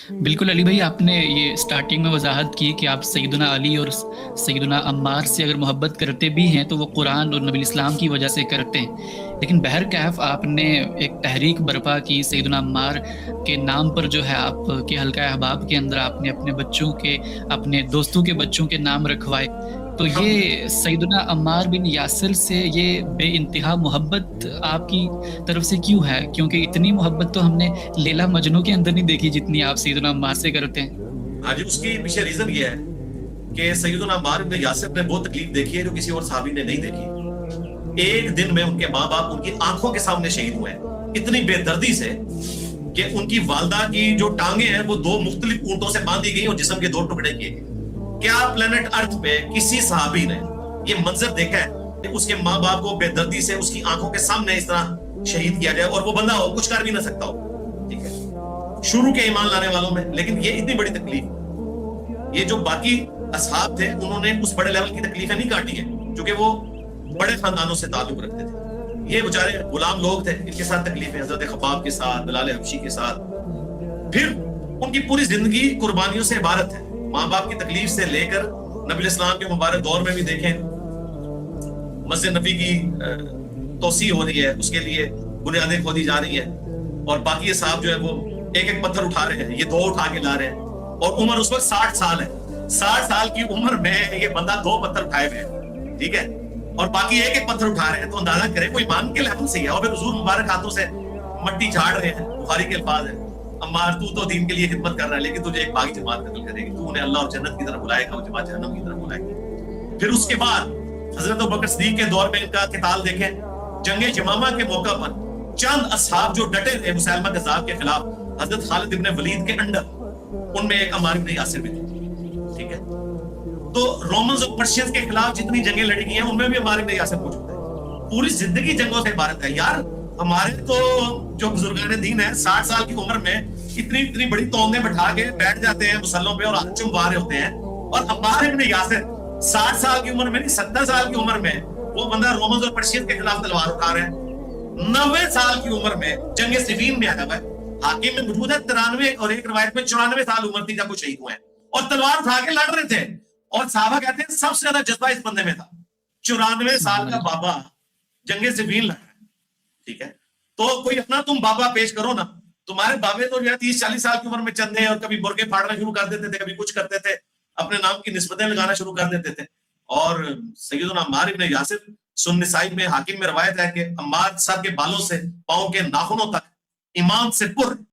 بالکل علی بھائی، آپ نے یہ سٹارٹنگ میں وضاحت کی کہ آپ سیدنا علی اور سیدنا عمار سے اگر محبت کرتے بھی ہیں تو وہ قرآن اور نبی الاسلام کی وجہ سے کرتے ہیں، لیکن بہرکیف آپ نے ایک تحریک برپا کی سیدنا عمار کے نام پر، جو ہے آپ کے حلقہ احباب کے اندر آپ نے اپنے بچوں کے، اپنے دوستوں کے بچوں کے نام رکھوائے. تو یہ سیدنا عمار بن یاسر سے یہ بے انتہا محبت آپ کی طرف سے کیوں ہے؟ کیونکہ اتنی محبت تو ہم نے لیلا مجنو کے اندر نہیں دیکھی جتنی آپ سیدنا عمار سے کرتے ہیں. ہاں جی، اس کی پیچھے ریزن یہ ہے کہ سیدنا عمار بن یاسر نے وہ تکلیف دیکھی ہے جو کسی اور صحابی نے نہیں دیکھی. ایک دن میں ان کے ماں باپ ان کی آنکھوں کے سامنے شہید ہوئے ہیں، اتنی بے دردی سے کہ ان کی والدہ کی جو ٹانگیں ہیں وہ دو مختلف اونٹوں سے باندھی گئی اور جسم کے دو ٹکڑے کیے گئے. کیا پلانٹ ارتھ پہ کسی صحابی نے یہ منظر دیکھا ہے کہ اس کے ماں باپ کو بے دردی سے اس کی آنکھوں کے سامنے اس طرح شہید کیا جائے، اور وہ بندہ ہو کچھ کر بھی نہ سکتا ہو؟ ٹھیک ہے، شروع کے ایمان لانے والوں میں. لیکن یہ اتنی بڑی تکلیف، یہ جو باقی اصحاب تھے انہوں نے اس بڑے لیول کی تکلیفیں نہیں کاٹی ہیں کیونکہ وہ بڑے خاندانوں سے تعلق رکھتے تھے. یہ بیچارے غلام لوگ تھے، ان کے ساتھ تکلیفیں حضرت خباب کے ساتھ، بلال حبشی کے ساتھ. پھر ان کی پوری زندگی قربانیوں سے عبارت ہے. ماں باپ کی تکلیف سے لے کر نبی الاسلام کے مبارک دور میں بھی دیکھیں مسجد نبی کی توسیع ہو رہی ہے، اس کے لیے بنیادیں کھودی جا رہی ہیں، اور باقی صاحب جو ہے وہ ایک ایک پتھر اٹھا رہے ہیں، یہ دو اٹھا کے لا رہے ہیں، اور عمر اس وقت 60 سال ہے. 60 سال کی عمر میں یہ بندہ 2 پتھر اٹھائے ہوئے ہیں، ٹھیک ہے، اور باقی ایک ایک پتھر اٹھا رہے ہیں. تو اندازہ کریں وہ ایمان کے لیول سے ہے. اور پھر حضور مبارک ہاتھوں سے مٹی جھاڑ رہے ہیں. بخاری کے الفاظ ہیں، عمار تو دین کے لیے خدمت کر رہا ہے لیکن تجھے ایک باغی جماعت قتل کرے گی، تو انہیں اللہ اور جنت کی طرف بلائے گا، وہ جماعت جہنم کی طرف بلائے گی. پھر اس کے بعد حضرت ابوبکر صدیق کے دور میں ان کا قتال دیکھیں. جنگ یمامہ کے موقع پر چند اصحاب جو ڈٹے تھے مسیلمہ کذاب کے خلاف، حضرت خالد ابن ولید کے انڈر، ان میں ایک عمار بن یاسر بھی تھے. ٹھیک ہے، تو رومنز اور پرشینز کے خلاف جتنی جنگیں لڑی گئی ہیں ان میں بھی عمار بن یاسر موجود ہے. پوری زندگی جنگوں سے عبارت ہے. یار ہمارے تو جو بزرگان دین ہیں 60 سال کی عمر میں اتنی بڑی توندیں بٹھا کے بیٹھ جاتے ہیں مسلوں پہ اور ہاتھ چمبا رہے ہوتے ہیں، اور عمار بن یاسر 60 سال کی عمر میں نہیں 70 سال کی عمر میں وہ بندہ رومنز اور پرشینز کے خلاف تلوار اٹھا رہے ہیں. 90 سال کی عمر میں جنگ صفین میں آیا ہوا ہے. حاکم میں موجود ہے 93 اور ایک روایت میں 94 سال عمر تھی جب وہ شہید ہوئے ہیں، اور تلوار اٹھا کے لڑ رہے تھے. اور صحابہ کہتے ہیں سب سے زیادہ جذبہ اس بندے میں تھا. 94 سال کا بابا جنگ صفین لڑ رہا ہے. ٹھیک ہے، تو کوئی اپنا تم بابا پیش کرو نا. تمہارے بابے تو 30-40 سال کی عمر میں چندے اور کبھی برقے پھاڑنا شروع کر دیتے تھے، کبھی کچھ کرتے تھے، اپنے نام کی نسبتیں لگانا شروع کر دیتے تھے. اور سیدنا عمار بن یاسر، سنن نسائی میں حاکم میں روایت ہے کہ عمار سر کے بالوں سے پاؤں کے ناخنوں تک ایمان سے پر